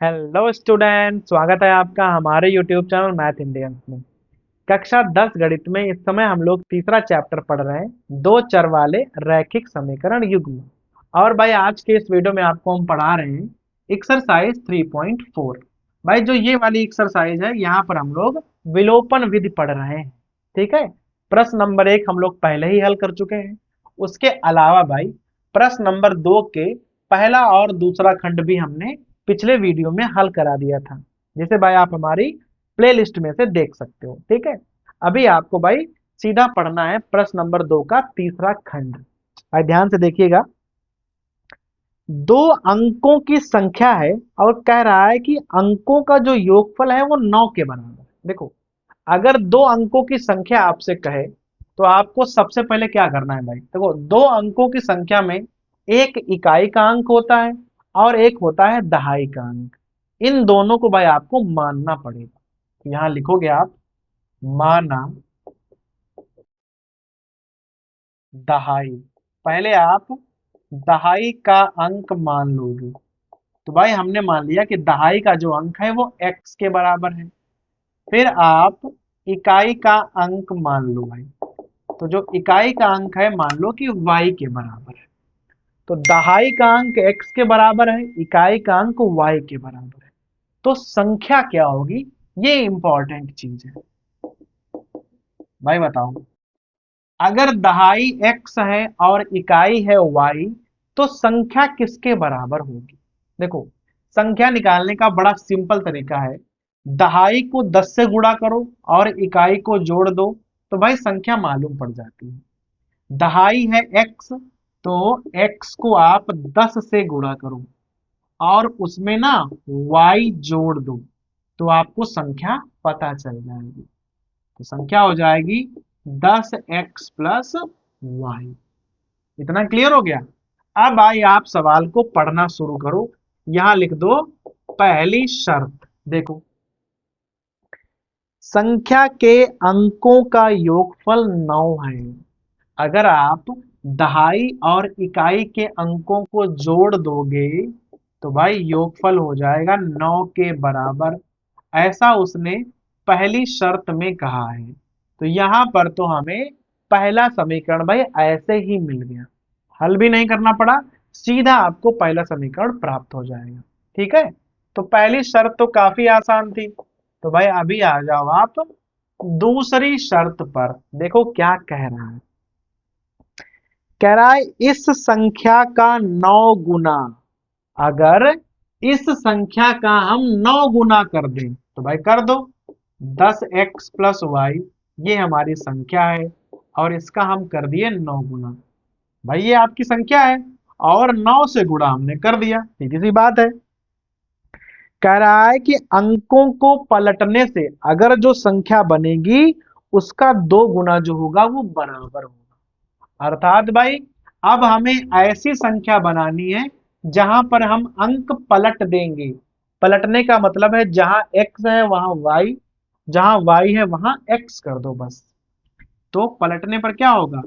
Hello student, स्वागत है आपका हमारे यूट्यूब चैनल मैथ इंडियंस में। कक्षा 10 गणित में इस समय हम लोग तीसरा चैप्टर पढ़ रहे हैं, दो चर वाले रैखिक समीकरण युग्म। और भाई आज के इस वीडियो में आपको हम पढ़ा रहे हैं एक्सरसाइज 3.4। भाई जो ये वाली एक्सरसाइज है, यहाँ पर हम लोग विलोपन विधि पढ़ रहे हैं। ठीक है, प्रश्न नंबर 1 हम लोग पहले ही हल कर चुके हैं। उसके अलावा भाई प्रश्न नंबर 2 के पहला और दूसरा खंड भी हमने पिछले वीडियो में हल करा दिया था, जिसे भाई आप हमारी प्लेलिस्ट में से देख सकते हो। ठीक है, अभी आपको भाई सीधा पढ़ना है प्रश्न नंबर 2 का तीसरा खंड। भाई ध्यान से देखिएगा, दो अंकों की संख्या है और कह रहा है कि अंकों का जो योगफल है वो 9 के बराबर है। देखो, अगर दो अंकों की संख्या आपसे कहे तो आपको सबसे पहले क्या करना है भाई। देखो, दो अंकों की संख्या में एक इकाई का अंक होता है और एक होता है दहाई का अंक। इन दोनों को भाई आपको मानना पड़ेगा। यहां लिखोगे आप माना दहाई। पहले आप दहाई का अंक मान लोगे। तो भाई हमने मान लिया कि दहाई का जो अंक है वो x के बराबर है। फिर आप इकाई का अंक मान लो भाई। तो जो इकाई का अंक है मान लो कि y के बराबर है। तो दहाई का अंक x के बराबर है, इकाई का अंक y के बराबर है। तो संख्या क्या होगी, ये इंपॉर्टेंट चीज है। भाई बताओ, अगर दहाई x है और इकाई है y, तो संख्या किसके बराबर होगी। देखो, संख्या निकालने का बड़ा सिंपल तरीका है। दहाई को 10 से गुणा करो और इकाई को जोड़ दो, तो भाई संख्या मालूम पड़ जाती है। दहाई है x, तो x को आप 10 से गुणा करो और उसमें ना y जोड़ दो, तो आपको संख्या पता चल जाएगी। तो संख्या हो जाएगी 10x प्लस वाई। इतना क्लियर हो गया। अब आई आप सवाल को पढ़ना शुरू करो। यहां लिख दो पहली शर्त। देखो, संख्या के अंकों का योगफल 9 है। अगर आप दहाई और इकाई के अंकों को जोड़ दोगे तो भाई योगफल हो जाएगा 9 के बराबर। ऐसा उसने पहली शर्त में कहा है। तो यहां पर तो हमें पहला समीकरण भाई ऐसे ही मिल गया, हल भी नहीं करना पड़ा, सीधा आपको पहला समीकरण प्राप्त हो जाएगा। ठीक है, तो पहली शर्त तो काफी आसान थी। तो भाई अभी आ जाओ आप दूसरी शर्त पर। देखो क्या कह रहा है। कह रहा है इस संख्या का 9 गुना। अगर इस संख्या का हम 9 गुना कर दें तो भाई कर दो। 10x प्लस वाई ये हमारी संख्या है और इसका हम कर दिए 9 गुना। भाई ये आपकी संख्या है और 9 से गुणा हमने कर दिया, सीधी सी बात है। कह रहा है कि अंकों को पलटने से अगर जो संख्या बनेगी उसका 2 गुना जो होगा वो बराबर होगा। अर्थात भाई अब हमें ऐसी संख्या बनानी है जहां पर हम अंक पलट देंगे। पलटने का मतलब है जहां x है वहां y, जहां y है वहां x कर दो बस। तो पलटने पर क्या होगा,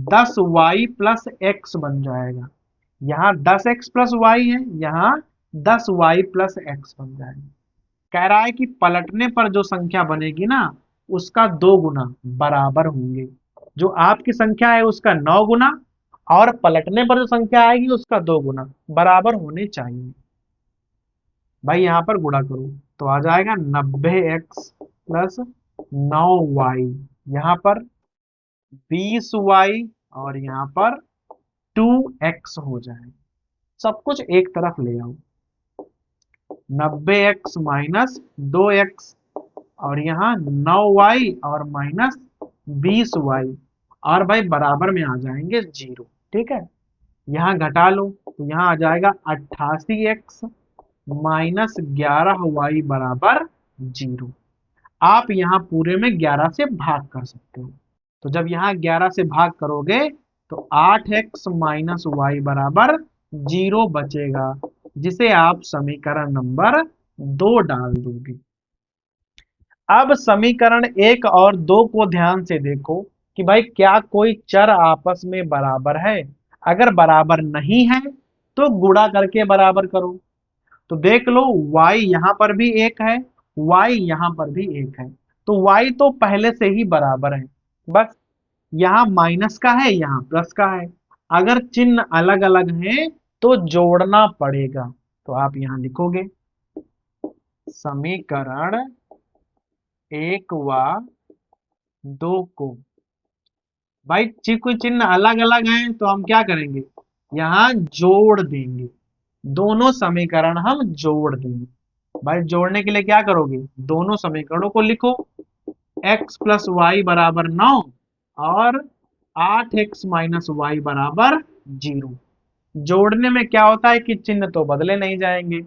10y प्लस x बन जाएगा। यहाँ 10x प्लस वाई है, यहाँ 10y प्लस एक्स बन जाएगा। कह रहा है कि पलटने पर जो संख्या बनेगी ना उसका 2 गुना बराबर होंगे। जो आपकी संख्या है उसका 9 गुना और पलटने पर जो संख्या आएगी उसका 2 गुना बराबर होने चाहिए। भाई यहाँ पर गुणा करो तो आ जाएगा 90x प्लस 9y, यहाँ पर 20y और यहाँ पर 2x हो जाएगा। सब कुछ एक तरफ ले आओ। 90x माइनस 2x और यहाँ 9y और माइनस 20y और भाई बराबर में आ जाएंगे 0। ठीक है, यहाँ घटा लो तो यहाँ आ जाएगा 88x माइनस 11y बराबर 0। आप यहाँ पूरे में 11 से भाग कर सकते हो। तो जब यहाँ 11 से भाग करोगे तो 8x माइनस वाई बराबर 0 बचेगा, जिसे आप समीकरण नंबर 2 डाल दोगे। अब समीकरण 1 और 2 को ध्यान से देखो कि भाई क्या कोई चर आपस में बराबर है। अगर बराबर नहीं है तो गुणा करके बराबर करो, तो देख लो y यहाँ पर भी एक है, y यहाँ पर भी एक है, तो y तो पहले से ही बराबर है। बस यहाँ माइनस का है, यहाँ प्लस का है। अगर चिन्ह अलग अलग है तो जोड़ना पड़ेगा। तो आप यहाँ लिखोगे समीकरण 1 व 2 को, भाई कोई चिन्ह अलग अलग है तो हम क्या करेंगे, यहाँ जोड़ देंगे। दोनों समीकरण हम जोड़ देंगे। भाई जोड़ने के लिए क्या करोगे, दोनों समीकरणों को लिखो, x प्लस वाई बराबर 9 और 8x माइनस वाई बराबर 0। जोड़ने में क्या होता है कि चिन्ह तो बदले नहीं जाएंगे,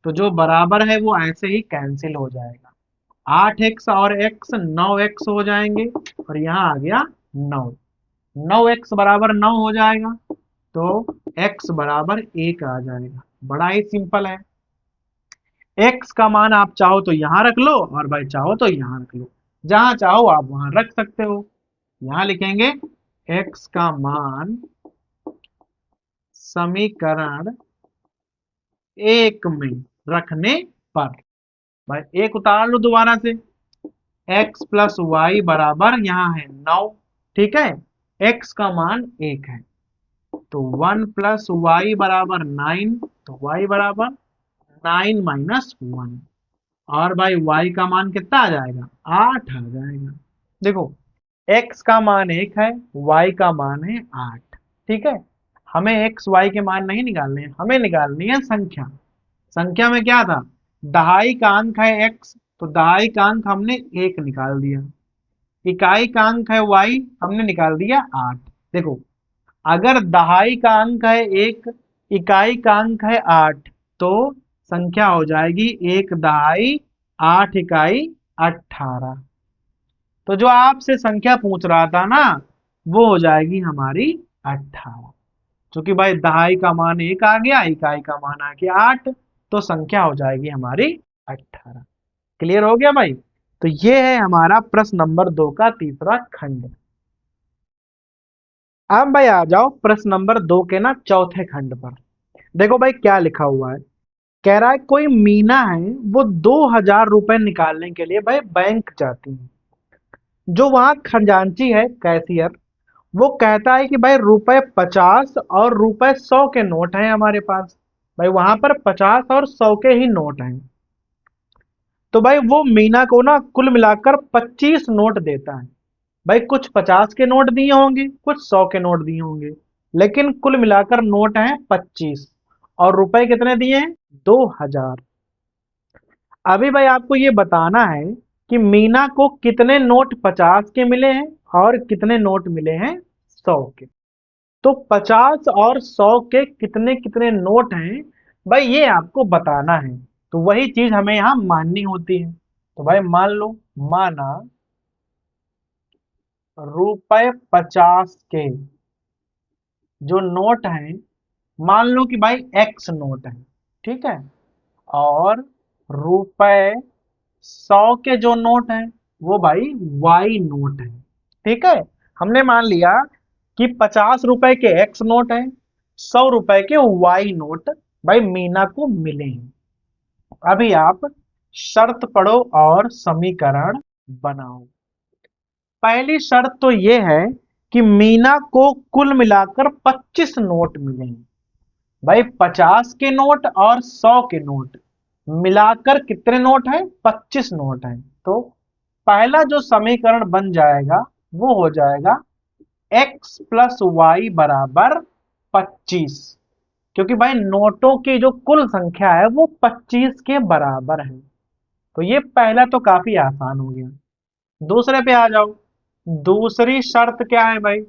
तो जो बराबर है वो ऐसे ही कैंसिल हो जाएगा। 8x और x 9x हो जाएंगे और यहाँ आ गया 9। 9x बराबर 9 हो जाएगा तो x बराबर 1 आ जाएगा। बड़ा ही सिंपल है। x का मान आप चाहो तो यहाँ रख लो और भाई चाहो तो यहाँ रख लो, जहां चाहो आप वहां रख सकते हो। यहां लिखेंगे x का मान समीकरण 1 में रखने पर, भाई एक उतार लो दोबारा से, x प्लस वाई बराबर यहाँ है 9, ठीक है, x का मान 1 है तो 1 प्लस वाई बराबर 9, तो y बराबर 9 माइनस 1, और भाई y का मान कितना आ जाएगा, 8 आ जाएगा। देखो x का मान 1 है, y का मान है 8, ठीक है। हमें x y के मान नहीं निकालने हैं, हमें निकालनी है संख्या। संख्या में क्या था, दहाई का अंक है x, तो दहाई का अंक हमने 1 निकाल दिया। इकाई का अंक है y, हमने निकाल दिया 8। देखो अगर दहाई का अंक है 1, इकाई का अंक है 8, तो संख्या हो जाएगी 1 दहाई 8 इकाई 18। तो जो आपसे संख्या पूछ रहा था ना, वो हो जाएगी हमारी 18। क्योंकि भाई दहाई का मान 1 आ गया, इकाई का मान आ गया 8, तो संख्या हो जाएगी हमारी 18। क्लियर हो गया भाई। तो ये है हमारा प्रश्न नंबर 2 का तीसरा खंड। अब भाई आ जाओ प्रश्न नंबर 2 के ना चौथे खंड पर। देखो भाई क्या लिखा हुआ है, कह रहा है कोई मीना है, वो 2000 रुपए निकालने के लिए भाई बैंक जाती है। जो वहां खजांची है कैशियर, वो कहता है कि भाई ₹50 और ₹100 के नोट हैं हमारे पास। भाई वहां पर 50 और 100 के ही नोट हैं। तो भाई वो मीना को ना कुल मिलाकर 25 नोट देता है। भाई कुछ 50 के नोट दिए होंगे, कुछ 100 के नोट दिए होंगे, लेकिन कुल मिलाकर नोट हैं 25 और रुपए कितने दिए हैं, 2000। अभी भाई आपको ये बताना है कि मीना को कितने नोट 50 के मिले हैं और कितने नोट मिले हैं 100 के। तो 50 और 100 के कितने कितने नोट हैं, भाई ये आपको बताना है। तो वही चीज हमें यहाँ माननी होती है। तो भाई मान लो, माना ₹50 के जो नोट हैं, मान लो कि भाई एक्स नोट है, ठीक है, और ₹100 के जो नोट हैं वो भाई वाई नोट है, ठीक है। हमने मान लिया कि 50 रुपए के एक्स नोट है, 100 रुपए के वाई नोट भाई मीना को मिले हैं। अभी आप शर्त पढ़ो और समीकरण बनाओ। पहली शर्त तो ये है कि मीना को कुल मिलाकर 25 नोट मिले हैं। भाई 50 के नोट और 100 के नोट मिलाकर कितने नोट हैं, 25 नोट हैं। तो पहला जो समीकरण बन जाएगा वो हो जाएगा x प्लस वाई बराबर 25, क्योंकि भाई नोटों की जो कुल संख्या है वो 25 के बराबर है। तो ये पहला तो काफी आसान हो गया। दूसरे पे आ जाओ। दूसरी शर्त क्या है भाई,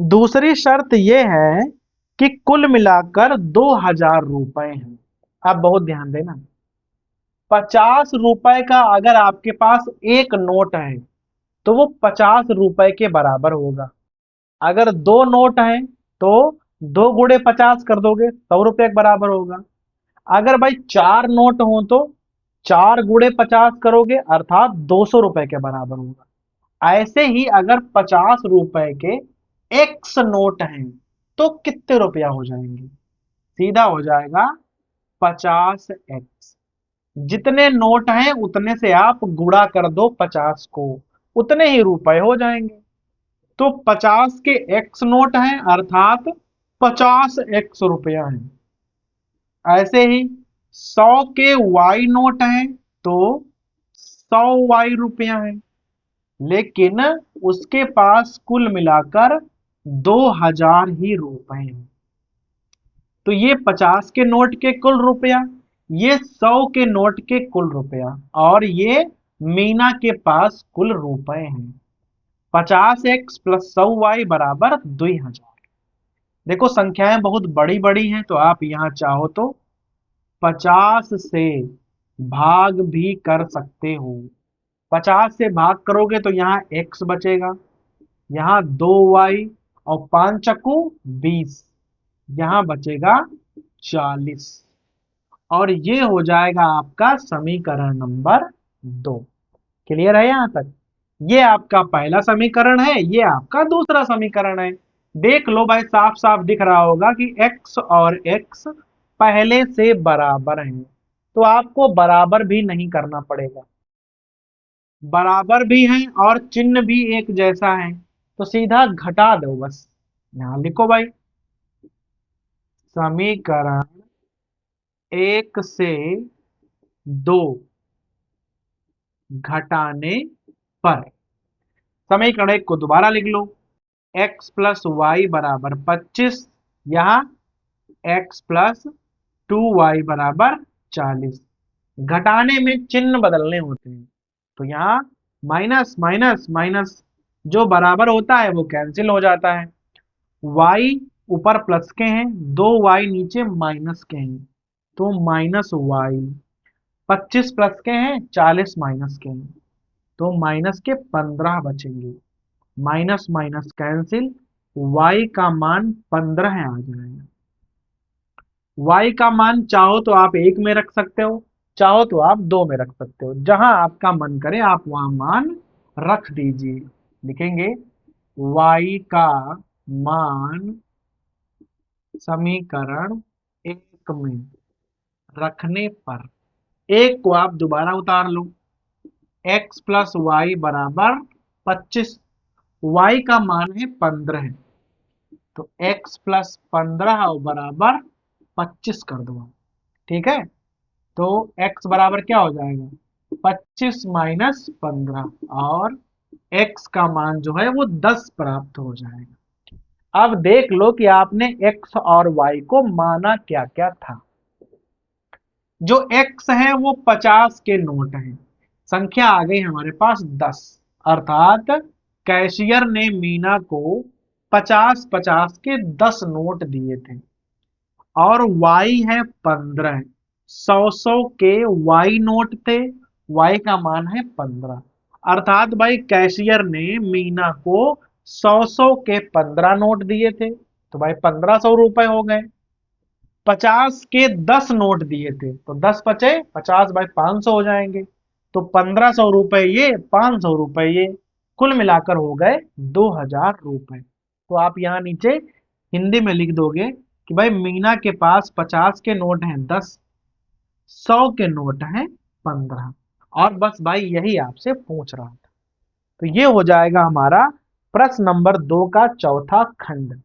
दूसरी शर्त यह है कि कुल मिलाकर 2000 रुपए हैं। आप बहुत ध्यान देना, 50 रुपए का अगर आपके पास एक नोट है तो वो 50 रुपए के बराबर होगा। अगर दो नोट हैं तो 2 गुणे 50 कर दोगे, 100 रुपए के बराबर होगा। अगर भाई चार नोट हो तो 4 गुणे 50 करोगे अर्थात 200 रुपए के बराबर होगा। ऐसे ही अगर 50 रुपए के एक्स नोट हैं तो कितने रुपया हो जाएंगे, सीधा हो जाएगा 50x। जितने नोट हैं उतने से आप गुणा कर दो 50 को, उतने ही रुपए हो जाएंगे। तो 50 के x नोट हैं अर्थात 50x रुपया है। ऐसे ही 100 के y नोट हैं तो 100y रुपया है। लेकिन उसके पास कुल मिलाकर 2000 ही रुपए हैं। तो ये 50 के नोट के कुल रुपया, ये 100 के नोट के कुल रुपया, और ये मीना के पास कुल रुपए हैं। 50x प्लस 100y बराबर 2000। देखो संख्याएं बहुत बड़ी बड़ी हैं, तो आप यहां चाहो तो 50 से भाग भी कर सकते हो। 50 से भाग करोगे तो यहाँ x बचेगा, यहाँ 2y और 5 चक्कू 20, यहाँ बचेगा 40। और ये हो जाएगा आपका समीकरण नंबर 2। क्लियर है यहाँ तक? ये आपका पहला समीकरण है, ये आपका दूसरा समीकरण है। देख लो भाई, साफ साफ दिख रहा होगा कि x और x पहले से बराबर हैं, तो आपको बराबर भी नहीं करना पड़ेगा। बराबर भी हैं और चिन्ह भी एक जैसा है, तो सीधा घटा दो बस। यहां लिखो भाई, समीकरण 1 से 2 घटाने पर। समीकरण 1 को दोबारा लिख लो, x प्लस वाई बराबर 25, यहाँ x प्लस 2y बराबर 40। घटाने में चिन्ह बदलने होते हैं, तो यहाँ माइनस माइनस माइनस, जो बराबर होता है वो कैंसिल हो जाता है। y ऊपर प्लस के हैं, 2y नीचे माइनस के हैं, तो माइनस वाई। 25 प्लस के हैं, 40 माइनस के हैं, तो माइनस के 15 बचेंगे। माइनस माइनस कैंसिल, y का मान 15 आ जाएगा। y का मान चाहो तो आप 1 में रख सकते हो, चाहो तो आप 2 में रख सकते हो, जहां आपका मन करे आप वहां मान रख दीजिए। लिखेंगे y का मान समीकरण 1 में रखने पर, 1 को आप दोबारा उतार लो, x प्लस वाई बराबर 25, y का मान है 15, तो x प्लस 15 बराबर 25 कर दो। ठीक है, तो x बराबर क्या हो जाएगा, 25 माइनस 15, और x का मान जो है वो 10 प्राप्त हो जाएगा। अब देख लो कि आपने x और y को माना क्या क्या था। जो x है वो 50 के नोट हैं, संख्या आ गई हमारे पास 10, अर्थात कैशियर ने मीना को 50-50 के 10 नोट दिए थे। और y है 15, 100-100 के y नोट थे, y का मान है 15, अर्थात भाई कैशियर ने मीना को 100-100 के 15 नोट दिए थे, तो भाई 1500 रुपए हो गए। 50 के 10 नोट दिए थे, तो 10 बचे, 50 बाई 500 हो जाएंगे, तो 1500 रुपए ये, 500 रुपए ये, कुल मिलाकर हो गए 2000 रुपए। तो आप यहाँ नीचे हिंदी में लिख दोगे कि भाई मीना के पास 50 के नोट हैं 10, 100 के नोट हैं 15, और बस भाई यही आपसे पूछ रहा था। तो ये हो जाएगा हमारा प्रश्न नंबर 2 का चौथा खंड।